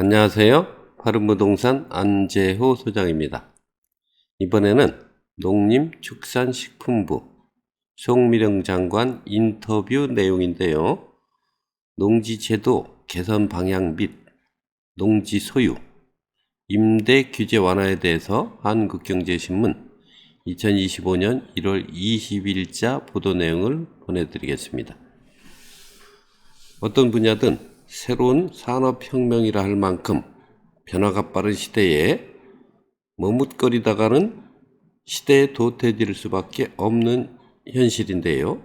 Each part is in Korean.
안녕하세요. 파른부동산 안재호 소장입니다. 이번에는 농림축산식품부 송미령 장관 인터뷰 내용인데요. 농지제도 개선 방향 및 농지 소유, 임대 규제 완화에 대해서 한국경제신문 2025년 1월 20일자 보도 내용을 보내드리겠습니다. 어떤 분야든 새로운 산업혁명이라 할 만큼 변화가 빠른 시대에 머뭇거리다가는 시대에 도태될 수밖에 없는 현실인데요.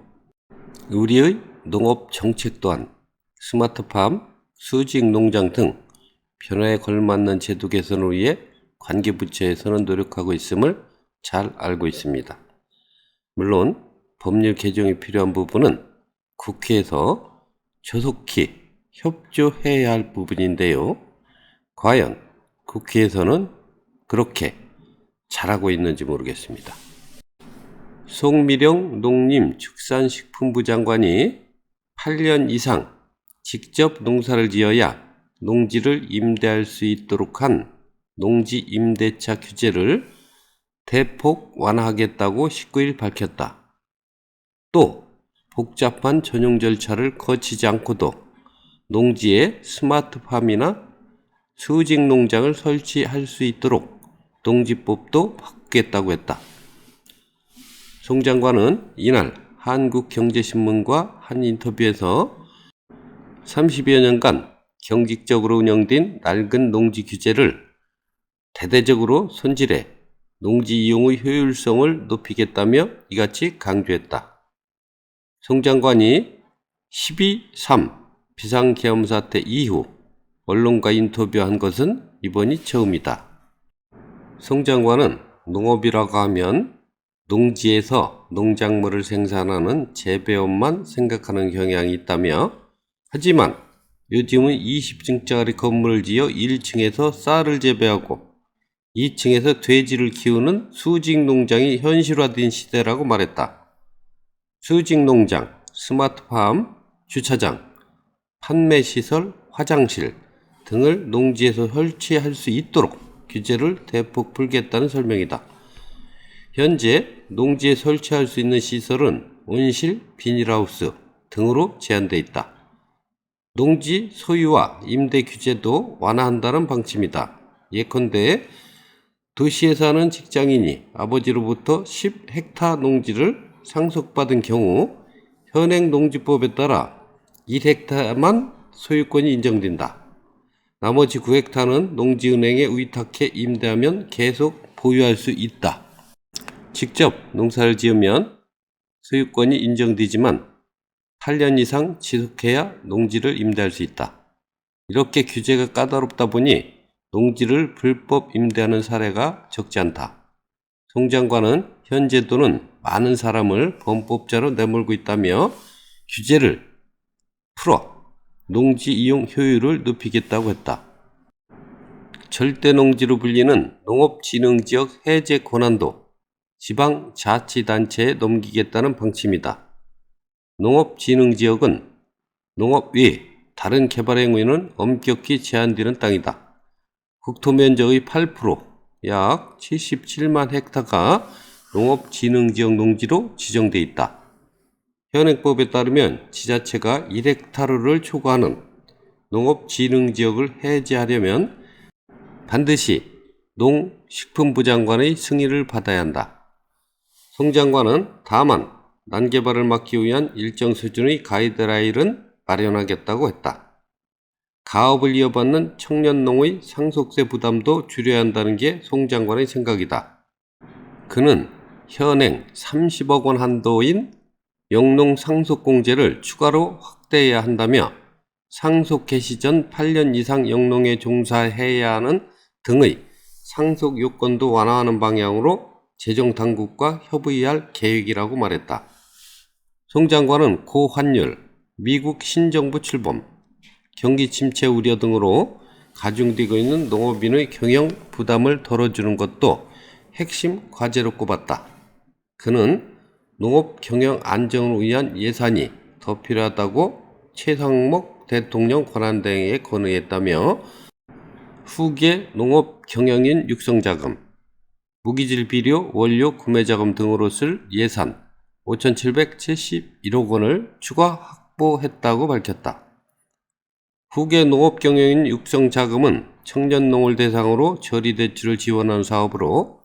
우리의 농업 정책 또한 스마트팜, 수직농장 등 변화에 걸맞는 제도 개선을 위해 관계부처에서는 노력하고 있음을 잘 알고 있습니다. 물론 법률 개정이 필요한 부분은 국회에서 조속히 협조해야 할 부분인데요. 과연 국회에서는 그렇게 잘하고 있는지 모르겠습니다. 송미령 농림축산식품부 장관이 8년 이상 직접 농사를 지어야 농지를 임대할 수 있도록 한 농지 임대차 규제를 대폭 완화하겠다고 19일 밝혔다. 또 복잡한 전용 절차를 거치지 않고도 농지에 스마트팜이나 수직농장을 설치할 수 있도록 농지법도 바꾸겠다고 했다. 송 장관은 이날 한국경제신문과 한 인터뷰에서 30여 년간 경직적으로 운영된 낡은 농지 규제를 대대적으로 손질해 농지 이용의 효율성을 높이겠다며 이같이 강조했다. 송 장관이 12.3 비상계엄 사태 이후 언론과 인터뷰한 것은 이번이 처음이다. 송 장관은 농업이라고 하면 농지에서 농작물을 생산하는 재배업만 생각하는 경향이 있다며, 하지만 요즘은 20층짜리 건물을 지어 1층에서 쌀을 재배하고 2층에서 돼지를 키우는 수직농장이 현실화된 시대라고 말했다. 수직농장, 스마트팜, 주차장, 판매시설, 화장실 등을 농지에서 설치할 수 있도록 규제를 대폭 풀겠다는 설명이다. 현재 농지에 설치할 수 있는 시설은 온실, 비닐하우스 등으로 제한되어 있다. 농지 소유와 임대 규제도 완화한다는 방침이다. 예컨대 도시에 사는 직장인이 아버지로부터 10헥타 농지를 상속받은 경우 현행 농지법에 따라 1헥타만 소유권이 인정된다. 나머지 9헥타는 농지은행에 위탁해 임대하면 계속 보유할 수 있다. 직접 농사를 지으면 소유권이 인정되지만 8년 이상 지속해야 농지를 임대할 수 있다. 이렇게 규제가 까다롭다 보니 농지를 불법 임대하는 사례가 적지 않다. 송 장관은 현 제도는 많은 사람을 범법자로 내몰고 있다며 규제를 풀어 농지 이용 효율을 높이겠다고 했다. 절대농지로 불리는 농업진흥지역 해제 권한도 지방자치단체에 넘기겠다는 방침이다. 농업진흥지역은 농업 외 다른 개발 행위는 엄격히 제한되는 땅이다. 국토면적의 8%, 약 77만 헥타가 농업진흥지역 농지로 지정돼 있다. 현행법에 따르면 지자체가 1헥타르를 초과하는 농업진흥지역을 해제하려면 반드시 농식품부 장관의 승인을 받아야 한다. 송 장관은 다만 난개발을 막기 위한 일정 수준의 가이드라인은 마련하겠다고 했다. 가업을 이어받는 청년농의 상속세 부담도 줄여야 한다는 게 송 장관의 생각이다. 그는 현행 30억 원 한도인 영농 상속공제를 추가로 확대해야 한다며 상속 개시 전 8년 이상 영농에 종사해야 하는 등의 상속 요건도 완화하는 방향으로 재정당국과 협의할 계획이라고 말했다. 송 장관은 고환율, 미국 신정부 출범, 경기 침체 우려 등으로 가중되고 있는 농업인의 경영 부담을 덜어주는 것도 핵심 과제로 꼽았다. 그는 농업 경영 안정을 위한 예산이 더 필요하다고 최상목 대통령 권한대행에 건의했다며 후계 농업 경영인 육성자금, 무기질 비료, 원료 구매자금 등으로 쓸 예산 5,771억 원을 추가 확보했다고 밝혔다. 후계 농업 경영인 육성자금은 청년농을 대상으로 처리대출을 지원하는 사업으로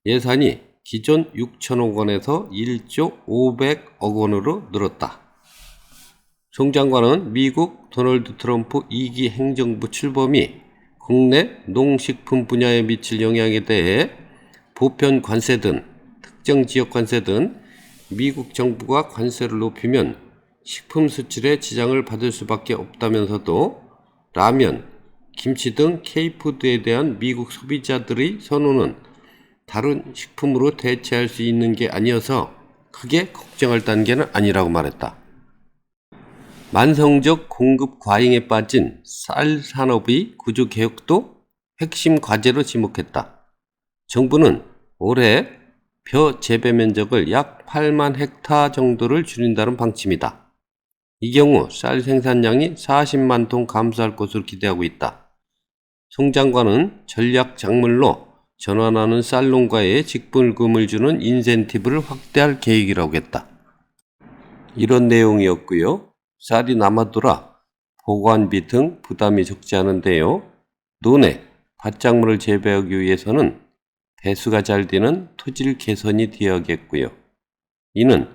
예산이 기존 6천억 원에서 1조 500억 원으로 늘었다. 송 장관은 미국 도널드 트럼프 2기 행정부 출범이 국내 농식품 분야에 미칠 영향에 대해 보편 관세든 특정 지역 관세든 미국 정부가 관세를 높이면 식품 수출에 지장을 받을 수밖에 없다면서도 라면, 김치 등 K푸드에 대한 미국 소비자들의 선호는 다른 식품으로 대체할 수 있는 게 아니어서 크게 걱정할 단계는 아니라고 말했다. 만성적 공급 과잉에 빠진 쌀 산업의 구조 개혁도 핵심 과제로 지목했다. 정부는 올해 벼 재배 면적을 약 8만 헥타 정도를 줄인다는 방침이다. 이 경우 쌀 생산량이 40만 톤 감소할 것으로 기대하고 있다. 송 장관은 전략 작물로 전환하는 쌀 농가에 직불금을 주는 인센티브를 확대할 계획이라고 했다. 이런 내용이었고요. 쌀이 남아돌아 보관비 등 부담이 적지 않은데요. 논에 밭작물을 재배하기 위해서는 배수가 잘 되는 토질 개선이 되어야겠고요. 이는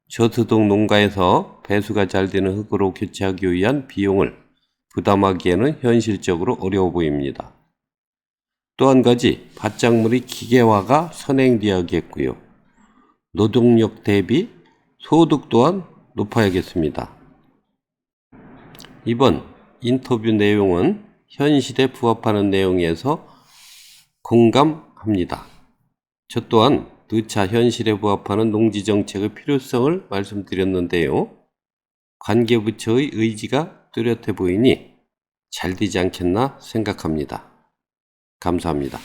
저소득 농가에서 배수가 잘 되는 흙으로 교체하기 위한 비용을 부담하기에는 현실적으로 어려워 보입니다. 또 한 가지 밭작물의 기계화가 선행되어야겠고요. 노동력 대비 소득 또한 높아야겠습니다. 이번 인터뷰 내용은 현실에 부합하는 내용에서 공감합니다. 저 또한 누차 현실에 부합하는 농지정책의 필요성을 말씀드렸는데요. 관계부처의 의지가 뚜렷해 보이니 잘 되지 않겠나 생각합니다. 감사합니다.